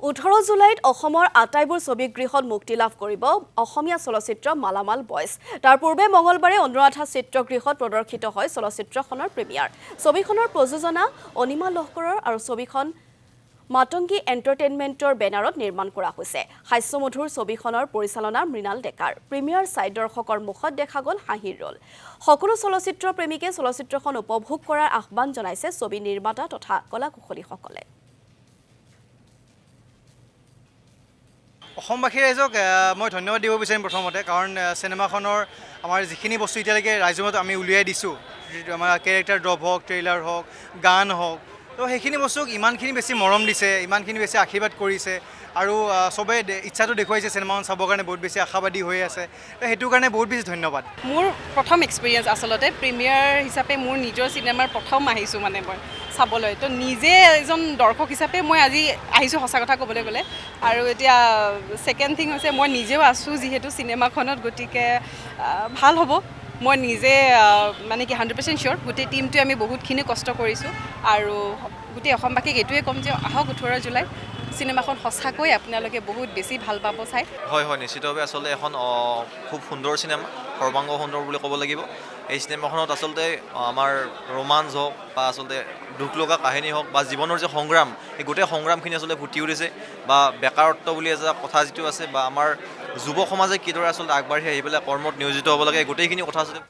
18 জুলাইত অসমৰ আটাইবোৰ ছবিগৃহত মুক্তি লাভ কৰিব অসমীয়া চলচ্চিত্ৰ মালামাল বয়জ। তাৰ পূৰ্বে মঙলবাৰে অনুৰাধা চিত্ৰগৃহত প্ৰদৰ্শিত হয় চলচ্চিত্ৰখনৰ প্ৰিমিয়াৰ। ছবিখনৰ প্ৰযোজনা অনিমা লহকৰৰ আৰু ছবিখন মাতংগী এণ্টাৰটেইনমেণ্টৰ বেনাৰত নিৰ্মাণ কৰা হৈছে। হাস্যমধুৰ ছবিখনৰ পৰিচালনা মৃণাল ডেকাৰ। প্ৰিমিয়াৰ চাই দৰ্শকৰ মুখত দেখা গ'ল হাঁহিৰ ৰল। সকলো চলচ্চিত্ৰ প্ৰেমীকে চলচ্চিত্ৰখন উপভোগ কৰাৰ আহ্বান জনাইছে ছবি নিৰ্মাতা তথা কলা কুশলীসকলে। অসমবাসী ৰাইজক মই ধন্যবাদ দিব বিচাৰিম প্ৰথমতে, কাৰণ চিনেমাখনৰ আমাৰ যিখিনি বস্তু এতিয়ালৈকে ৰাইজৰ মাজত আমি উলিয়াই দিছোঁ, আমাৰ কেৰেক্টাৰ ড্ৰপ হওক, ট্ৰেইলাৰ হওক, গান হওক, তো সেইখিনি বস্তুক ইমানখিনি বেছি মৰম দিছে, ইমানখিনি বেছি আশীৰ্বাদ কৰিছে আৰু চবেই ইচ্ছাটো দেখুৱাইছে চিনেমাখন চাবৰ কাৰণে বহুত বেছি আশাবাদী হৈ আছে। তো সেইটো কাৰণে বহুত বেছি ধন্যবাদ। মোৰ প্ৰথম এক্সপিৰিয়েঞ্চ আচলতে প্ৰিমিয়াৰ হিচাপে মোৰ নিজৰ চিনেমাৰ প্ৰথম আহিছোঁ মানে মই চাবলৈ। তো নিজে এজন দৰ্শক হিচাপে মই আজি আহিছোঁ সঁচা কথা ক'বলৈ গ'লে। আৰু এতিয়া ছেকেণ্ড থিং হৈছে মই নিজেও আছোঁ যিহেতু চিনেমাখনত, গতিকে ভাল হ'ব। মই নিজে মানে কি 100% চিয়'ৰ গোটেই টীমটোৱে আমি বহুতখিনি কষ্ট কৰিছোঁ আৰু গোটেই অসমবাসীক এইটোৱে ক'ম যে আহক 18 জুলাই চিনেমাখন সঁচাকৈ আপোনালোকে বহুত বেছি ভাল পাব চাই। হয় নিশ্চিতভাৱে আচলতে এখন খুব সুন্দৰ চিনেমা, সৰ্বাংগ সুন্দৰ বুলি ক'ব লাগিব। এই চিনেমাখনত আচলতে আমাৰ ৰোমাঞ্চ হওক বা আচলতে দুখ লগা কাহিনী হওক বা জীৱনৰ যে সংগ্ৰাম, এই গোটেই সংগ্ৰামখিনি আচলতে ফুটি উঠিছে। বা বেকাৰত্ব বুলি এটা কথা যিটো আছে, বা আমাৰ যুৱ সমাজে কিদৰে আচলতে আগবাঢ়ি আহি পেলাই কৰ্মত নিয়োজিত হ'ব লাগে, গোটেইখিনি কথা আচলতে